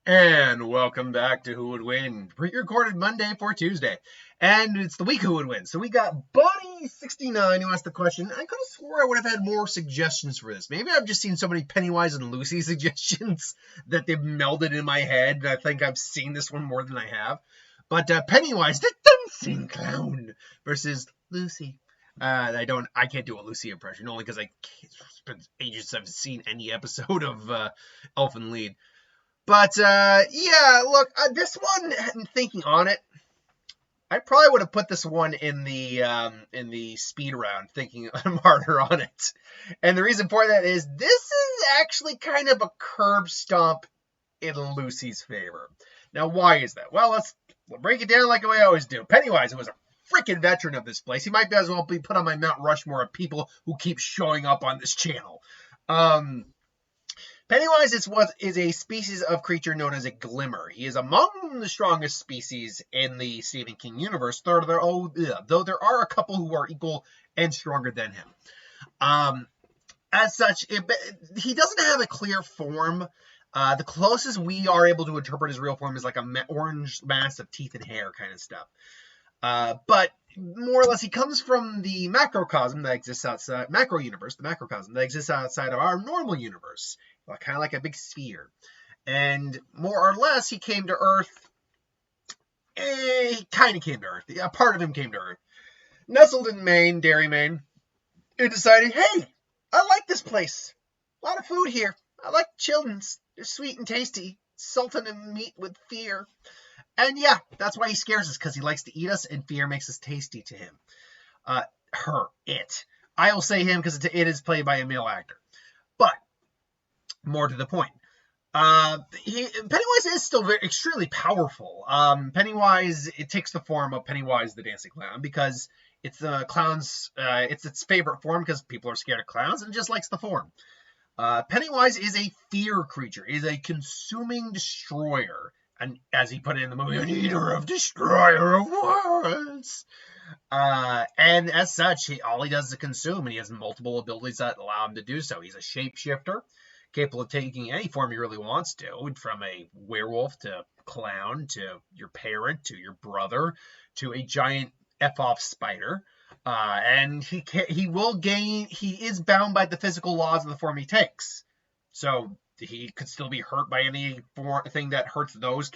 And welcome back to Who Would Win, pre-recorded Monday for Tuesday. And it's the week Who Would Win. So we got Bonnie69 who asked the question. I could have swore I would have had more suggestions for this. Maybe I've just seen so many Pennywise and Lucy suggestions that they've melded in my head. I think I've seen this one more than I have. But Pennywise, the dancing clown, versus Lucy. I can't do a Lucy impression, only because it's been ages since I've seen any episode of Elfin Lied. But, yeah, look, this one, thinking on it, I probably would have put this one in the speed round, thinking harder on it. And the reason for that is this is actually kind of a curb stomp in Lucy's favor. Now, why is that? Well, let's break it down like we always do. Pennywise was a freaking veteran of this place. He might as well be put on my Mount Rushmore of people who keep showing up on this channel. Pennywise is a species of creature known as a glimmer. He is among the strongest species in the Stephen King universe, though there are a couple who are equal and stronger than him. As such, he doesn't have a clear form. The closest we are able to interpret his real form is like an orange mass of teeth and hair kind of stuff. But more or less, he comes from the macrocosm that exists outside, the macrocosm that exists outside of our normal universe. Kind of like a big sphere. And more or less, he came to Earth. He kind of came to Earth. A part of him came to Earth. Nestled in Maine, Derry, Maine. He decided, hey, I like this place. A lot of food here. I like children's. They're sweet and tasty. Salted in meat with fear. And yeah, that's why he scares us, because he likes to eat us, and fear makes us tasty to him. It. I will say him, because it is played by a male actor. But more to the point, Pennywise is still extremely powerful. Pennywise, it takes the form of Pennywise the Dancing Clown, because it's the clown's, it's its favorite form, because people are scared of clowns and just likes the form. Pennywise is a fear creature, is a consuming destroyer, and as he put it in the movie, an eater of destroyer of worlds. And as such, all he does is consume, and he has multiple abilities that allow him to do so. He's a shapeshifter, capable of taking any form he really wants to, from a werewolf to clown to your parent to your brother to a giant F-off spider. And he is bound by the physical laws of the form he takes. So he could still be hurt by anything that hurts those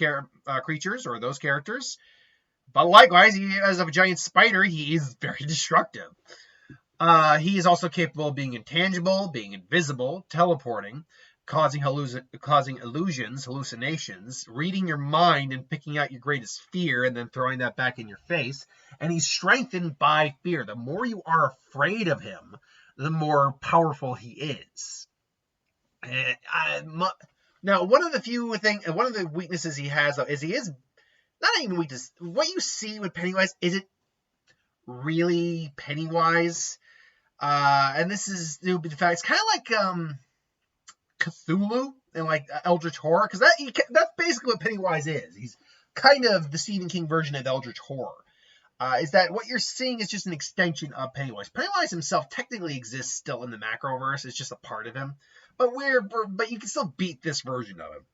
creatures or those characters. But likewise, as a giant spider, he is very destructive. He is also capable of being intangible, being invisible, teleporting, causing illusions, hallucinations, reading your mind and picking out your greatest fear and then throwing that back in your face. And he's strengthened by fear. The more you are afraid of him, the more powerful he is. Now, one of the weaknesses he has is he is not even weakness. What you see with Pennywise isn't really Pennywise. And this is the fact, it's kind of like Cthulhu and like Eldritch Horror, because that's basically what Pennywise is. He's kind of the Stephen King version of Eldritch Horror. Is that what you're seeing is just an extension of Pennywise. Pennywise himself technically exists still in the Macroverse. It's just a part of him. But you can still beat this version of him.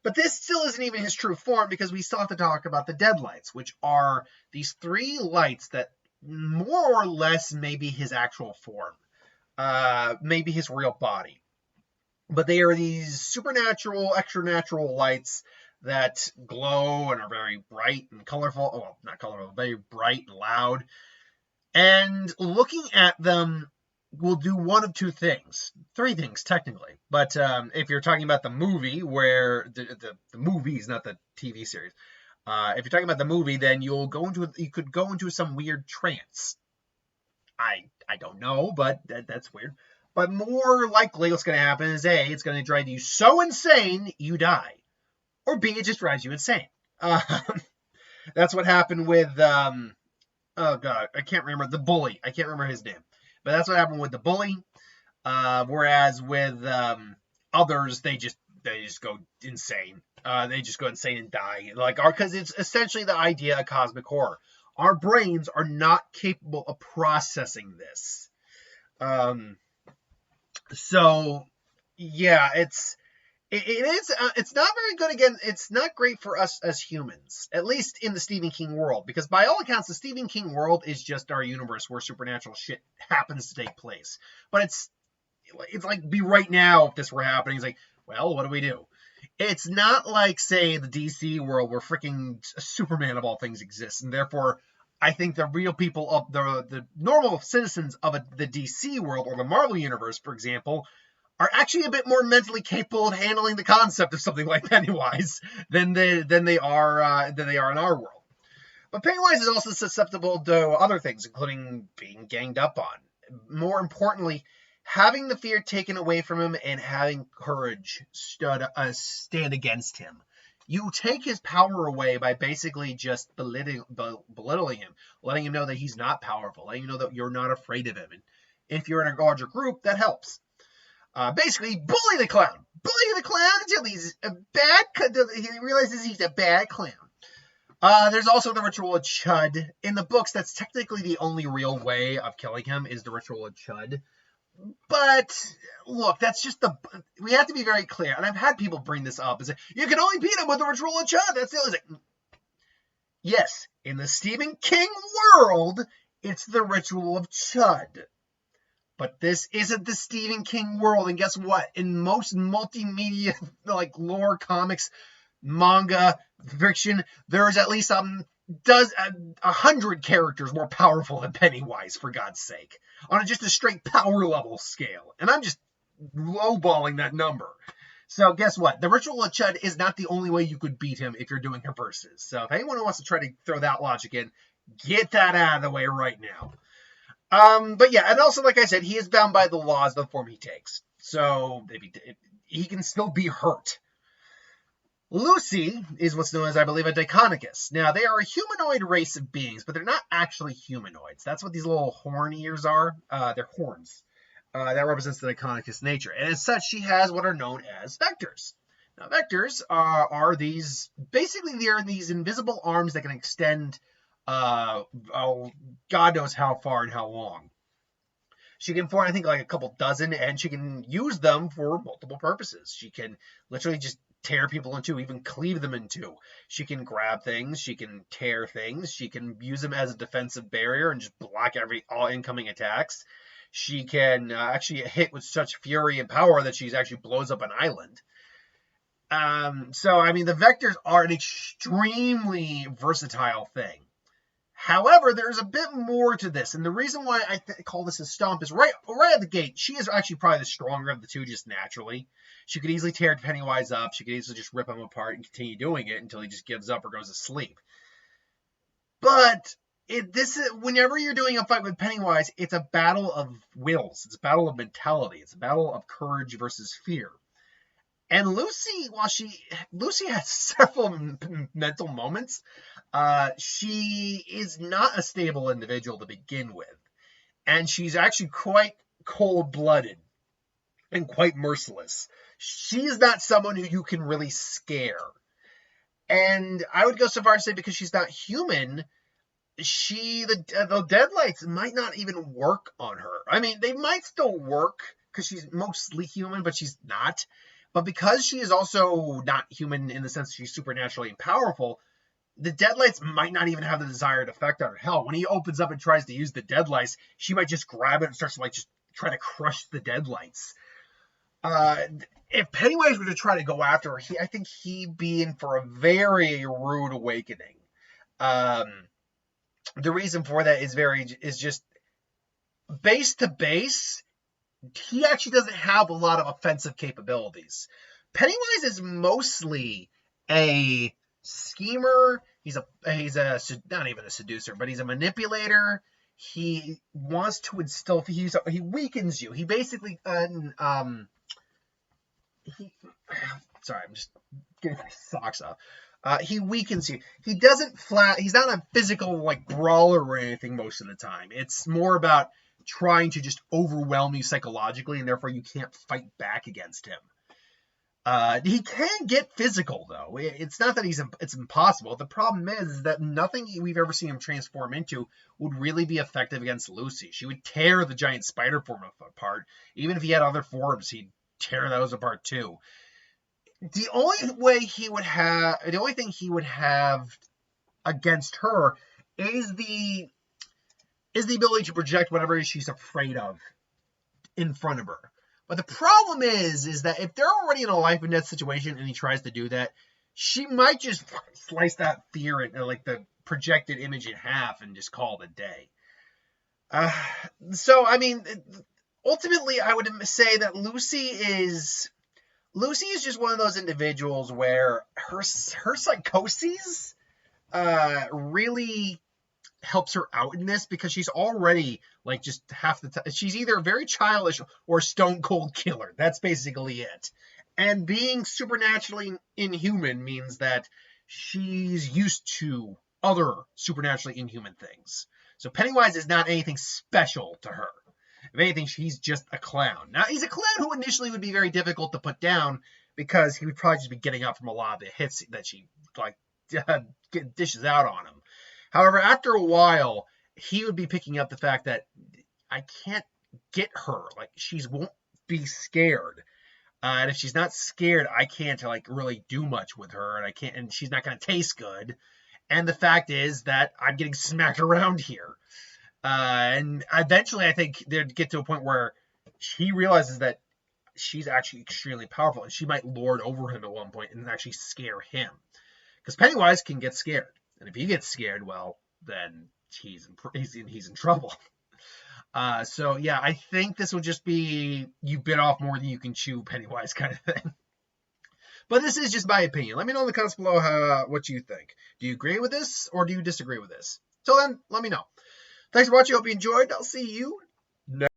But this still isn't even his true form, because we still have to talk about the Deadlights, which are these three lights that more or less may be his actual form. Maybe his real body. But they are these supernatural, extra-natural lights that glow and are very bright and colorful. Well, not colorful, very bright and loud. And looking at them will do one of two things. Three things, technically. But if you're talking about the movie, where the movies, not the TV series. If you're talking about the movie, then you could go into some weird trance. I don't know, but that's weird. But more likely what's going to happen is A, it's going to drive you so insane you die. Or B, it just drives you insane. That's what happened with, oh God, I can't remember, the bully. I can't remember his name. But that's what happened with the bully. Whereas with others, they just go insane. They just go insane and die. Because it's essentially the idea of cosmic horror. Our brains are not capable of processing this. So, yeah, It is. It's not very good. Again, it's not great for us as humans, at least in the Stephen King world, because by all accounts, the Stephen King world is just our universe where supernatural shit happens to take place. But it's like be right now if this were happening. It's like, well, what do we do? It's not like, say, the DC world where freaking Superman of all things exists, and therefore, I think the real people of the normal citizens of the DC world or the Marvel universe, for example, are actually a bit more mentally capable of handling the concept of something like Pennywise than they are in our world. But Pennywise is also susceptible to other things, including being ganged up on. More importantly, having the fear taken away from him and having courage stand against him. You take his power away by basically just belittling him, letting him know that he's not powerful, letting him know that you're not afraid of him. And if you're in a larger group, that helps. Basically, bully the clown. Bully the clown until he realizes he's a bad clown. There's also the ritual of Chud. In the books, that's technically the only real way of killing him is the ritual of Chud. But, look, that's just we have to be very clear, and I've had people bring this up, is that you can only beat him with the ritual of Chud. That's the only thing. Yes, in the Stephen King world, it's the ritual of Chud. But this isn't the Stephen King world, and guess what? In most multimedia, like lore, comics, manga, fiction, there's at least 100 characters more powerful than Pennywise, for God's sake, on just a straight power level scale. And I'm just lowballing that number. So guess what? The ritual of Chud is not the only way you could beat him if you're doing her verses. So if anyone wants to try to throw that logic in, get that out of the way right now. But yeah, and also, like I said, he is bound by the laws of the form he takes. So he can still be hurt. Lucy is what's known as, I believe, a Diconicus. Now, they are a humanoid race of beings, but they're not actually humanoids. That's what these little horn ears are. They're horns. That represents the Diconicus nature. And as such, she has what are known as vectors. Now, vectors are these, basically, they're these invisible arms that can extend God knows how far and how long. She can form, I think, like a couple dozen, and she can use them for multiple purposes. She can literally just tear people in two, even cleave them in two. She can grab things, she can tear things, she can use them as a defensive barrier and just block all incoming attacks. She can actually hit with such fury and power that she actually blows up an island. So, I mean, the vectors are an extremely versatile thing. However, there's a bit more to this, and the reason why I call this a stomp is right at the gate. She is actually probably the stronger of the two, just naturally. She could easily tear Pennywise up. She could easily just rip him apart and continue doing it until he just gives up or goes to sleep. But whenever you're doing a fight with Pennywise, it's a battle of wills. It's a battle of mentality. It's a battle of courage versus fear. And Lucy, Lucy has several mental moments. She is not a stable individual to begin with. And she's actually quite cold-blooded and quite merciless. She's not someone who you can really scare. And I would go so far as to say, because she's not human, the deadlights might not even work on her. I mean, they might still work because she's mostly human, but she's not. But because she is also not human in the sense she's supernaturally powerful, the deadlights might not even have the desired effect on her. Hell, when he opens up and tries to use the deadlights, she might just grab it and starts to just try to crush the deadlights. If Pennywise were to try to go after her, I think he'd be in for a very rude awakening. The reason for that is just base to base. He actually doesn't have a lot of offensive capabilities. Pennywise is mostly a schemer. He's not even a seducer, but he's a manipulator. He wants to instill. He weakens you. He basically sorry, I'm just getting my socks off. He weakens you. He's not a physical brawler or anything most of the time. It's more about trying to just overwhelm you psychologically, and therefore you can't fight back against him. He can get physical, though. It's not that it's impossible. The problem is that nothing we've ever seen him transform into would really be effective against Lucy. She would tear the giant spider form apart. Even if he had other forms, he'd tear those apart too. The only thing he would have against her is the ability to project whatever she's afraid of in front of her. But the problem is that if they're already in a life and death situation and he tries to do that, she might just slice that fear and like the projected image in half and just call it a day. So I mean, ultimately, I would say that Lucy is just one of those individuals where her psychoses really helps her out in this, because she's already like just half the time she's either very childish or stone cold killer. That's basically it. And being supernaturally inhuman means that she's used to other supernaturally inhuman things. So Pennywise is not anything special to her. If anything, she's just a clown. Now, he's a clown who initially would be very difficult to put down, because he would probably just be getting up from a lot of the hits that she like dishes out on him. However, after a while, he would be picking up the fact that I can't get her. Like, she won't be scared. And if she's not scared, I can't like really do much with her, and she's not going to taste good. And the fact is that I'm getting smacked around here. And eventually, I think they'd get to a point where he realizes that she's actually extremely powerful, and she might lord over him at one point and actually scare him. Because Pennywise can get scared. And if he gets scared, well, then he's in trouble. So yeah, I think this will just be you bit off more than you can chew, Pennywise kind of thing. But this is just my opinion. Let me know in the comments below what you think. Do you agree with this, or do you disagree with this? Till then, let me know. Thanks for watching. Hope you enjoyed. I'll see you next.